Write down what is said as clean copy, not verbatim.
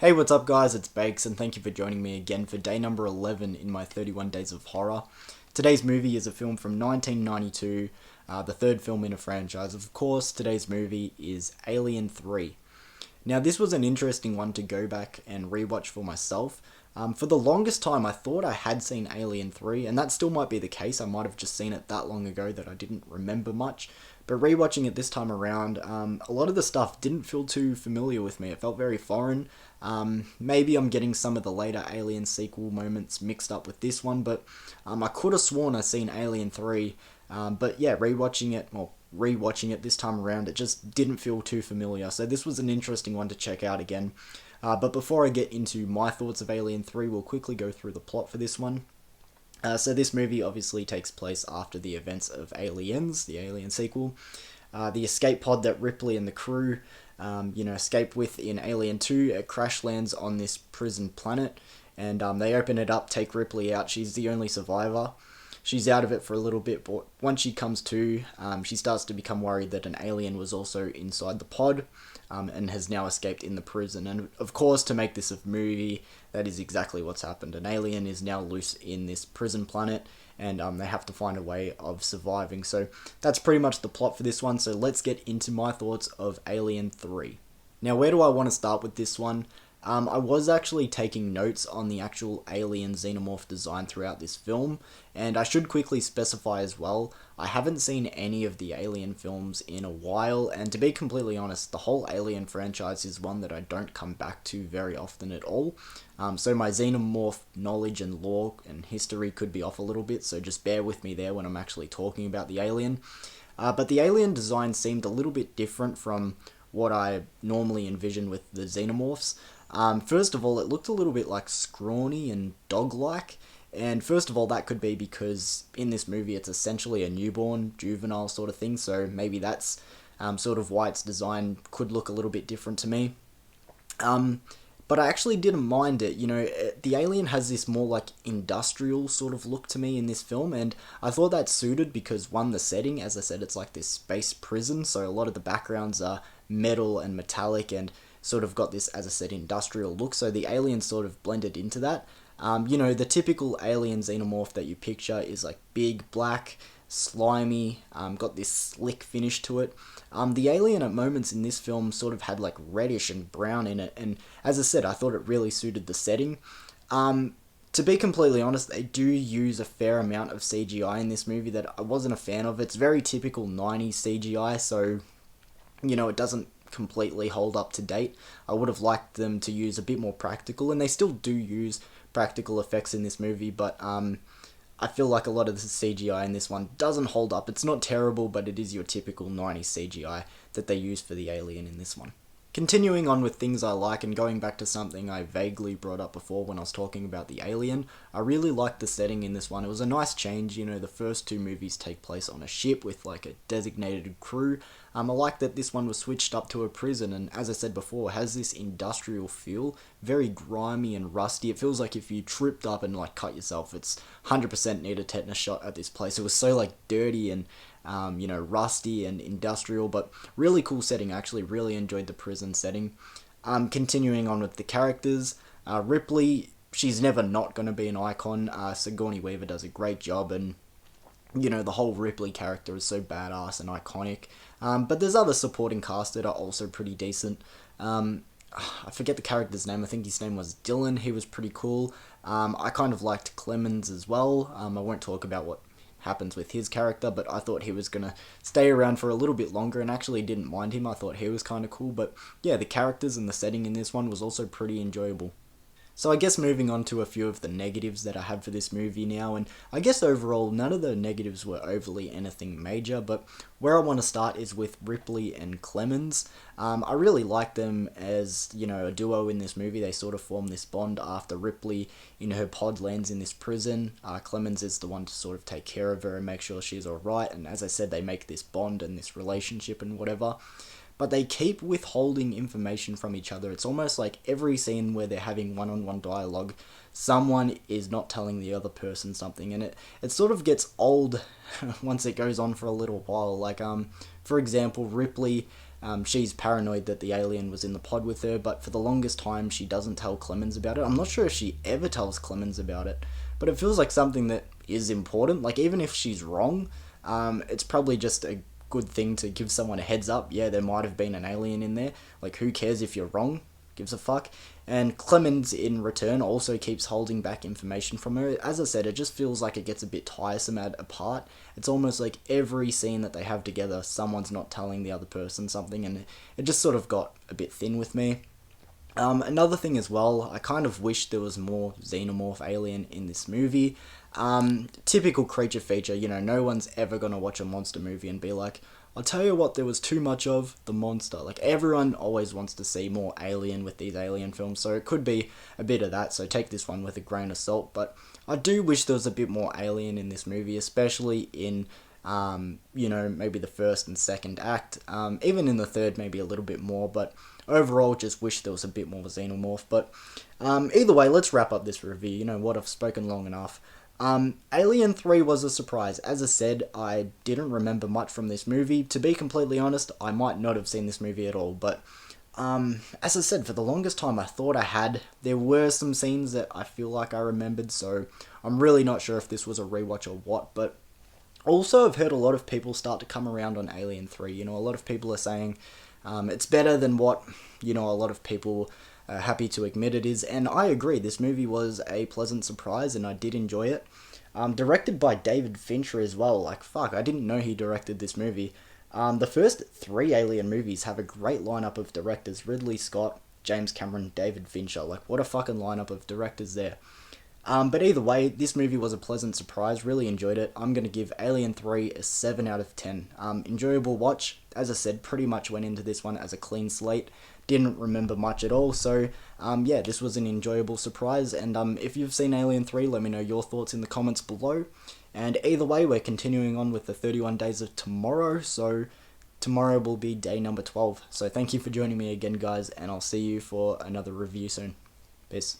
Hey, what's up guys, it's Bakes and thank you for joining me again for day number 11 in my 31 Days of Horror. Today's movie is a film from 1992, the third film in a franchise. Of course, today's movie is Alien 3. Now, this was an interesting one to go back and rewatch for myself. For the longest time, I thought I had seen Alien 3, and that still might be the case. I might have just seen it that long ago that I didn't remember much. But rewatching it this time around, a lot of the stuff didn't feel too familiar with me. It felt very foreign. Maybe I'm getting some of the later Alien sequel moments mixed up with this one, but I could have sworn I'd seen Alien 3. But yeah, rewatching it this time around, it just didn't feel too familiar. So this was an interesting one to check out again. But before I get into my thoughts of Alien 3, we'll quickly go through the plot for this one. So this movie obviously takes place after the events of Aliens, the Alien sequel. The escape pod that Ripley and the crew, escape with in Alien 2, it crash lands on this prison planet, and they open it up, take Ripley out. She's the only survivor. She's out of it for a little bit, but once she comes to, she starts to become worried that an alien was also inside the pod, and has now escaped in the prison. And of course, to make this a movie, that is exactly what's happened. An alien is now loose in this prison planet, and they have to find a way of surviving. So that's pretty much the plot for this one, so let's get into my thoughts of Alien 3. Now, where do I want to start with this one? I was actually taking notes on the actual alien xenomorph design throughout this film, and I should quickly specify as well, I haven't seen any of the Alien films in a while, and to be completely honest, the whole Alien franchise is one that I don't come back to very often at all, so my xenomorph knowledge and lore and history could be off a little bit, so just bear with me there when I'm actually talking about the alien. But the alien design seemed a little bit different from what I normally envision with the xenomorphs. First of all, it looked a little bit like scrawny and dog-like, and first of all, that could be because in this movie it's essentially a newborn, juvenile sort of thing, so maybe that's sort of why its design could look a little bit different to me. But I actually didn't mind it. The alien has this more like industrial sort of look to me in this film, and I thought that suited because, one, the setting, as I said, it's like this space prison, so a lot of the backgrounds are metal and metallic and sort of got this, as I said, industrial look, so the alien sort of blended into that. The typical alien xenomorph that you picture is like big, black, slimy, got this slick finish to it. The alien at moments in this film sort of had like reddish and brown in it, and as I said, I thought it really suited the setting. To be completely honest, they do use a fair amount of CGI in this movie that I wasn't a fan of. It's very typical 90s CGI, so, it doesn't completely hold up to date. I would have liked them to use a bit more practical, and they still do use practical effects in this movie, but I feel like a lot of the CGI in this one doesn't hold up. It's not terrible, but it is your typical 90s CGI that they use for the alien in this one. Continuing on with things I like, and going back to something I vaguely brought up before when I was talking about the alien, I really liked the setting in this one. It was a nice change. The first two movies take place on a ship with like a designated crew. I like that this one was switched up to a prison, and as I said before, has this industrial feel, very grimy and rusty. It feels like if you tripped up and like cut yourself, it's 100% need a tetanus shot at this place. It was so like dirty and rusty and industrial, but really cool setting. I actually really enjoyed the prison setting. Continuing on with the characters, Ripley, she's never not going to be an icon. Sigourney Weaver does a great job, and the whole Ripley character is so badass and iconic. But there's other supporting cast that are also pretty decent. I forget the character's name. I think his name was Dylan. He was pretty cool. I kind of liked Clemens as well. I won't talk about what happens with his character, but I thought he was going to stay around for a little bit longer, and actually didn't mind him. I thought he was kind of cool, but yeah, the characters and the setting in this one was also pretty enjoyable. So I guess moving on to a few of the negatives that I had for this movie now, and I guess overall none of the negatives were overly anything major, but where I want to start is with Ripley and Clemens. I really like them as, a duo in this movie. They sort of form this bond after Ripley in her pod lands in this prison. Clemens is the one to sort of take care of her and make sure she's alright, and as I said, they make this bond and this relationship and whatever. But they keep withholding information from each other. It's almost like every scene where they're having one-on-one dialogue, someone is not telling the other person something, and it sort of gets old once it goes on for a little while. Like, for example, Ripley She's paranoid that the alien was in the pod with her, but for the longest time she doesn't tell Clemens about it. I'm not sure if she ever tells Clemens about it, but it feels like something that is important. Like, even if she's wrong, it's probably just a good thing to give someone a heads up. Yeah, there might have been an alien in there. Like, who cares if you're wrong? Gives a fuck. And Clemens, in return, also keeps holding back information from her. As I said, it just feels like it gets a bit tiresome at a part. It's almost like every scene that they have together, someone's not telling the other person something, and it just sort of got a bit thin with me. Another thing as well, I kind of wish there was more xenomorph alien in this movie. Typical creature feature, no one's ever gonna watch a monster movie and be like, I'll tell you what, there was too much of the monster. Like, everyone always wants to see more alien with these alien films, so it could be a bit of that, so take this one with a grain of salt. But I do wish there was a bit more alien in this movie, especially in, maybe the first and second act. Even in the third, maybe a little bit more, but overall, just wish there was a bit more xenomorph. But either way, let's wrap up this review. You know what, I've spoken long enough. Alien 3 was a surprise. As I said, I didn't remember much from this movie. To be completely honest, I might not have seen this movie at all, but as I said, for the longest time I thought I had. There were some scenes that I feel like I remembered, so I'm really not sure if this was a rewatch or what, but also I've heard a lot of people start to come around on Alien 3. A lot of people are saying it's better than what, a lot of people happy to admit it is, and I agree, this movie was a pleasant surprise and I did enjoy it. Directed by David Fincher as well. Like, fuck, I didn't know he directed this movie. The first 3 Alien movies have a great lineup of directors: Ridley Scott, James Cameron, David Fincher. Like, what a fucking lineup of directors there. But either way, this movie was a pleasant surprise, really enjoyed it. I'm going to give Alien 3 a 7 out of 10. Enjoyable watch. As I said, pretty much went into this one as a clean slate. Didn't remember much at all, so this was an enjoyable surprise. And if you've seen Alien 3, let me know your thoughts in the comments below. And either way, we're continuing on with the 31 days of tomorrow, so tomorrow will be day number 12. So thank you for joining me again, guys, and I'll see you for another review soon. Peace.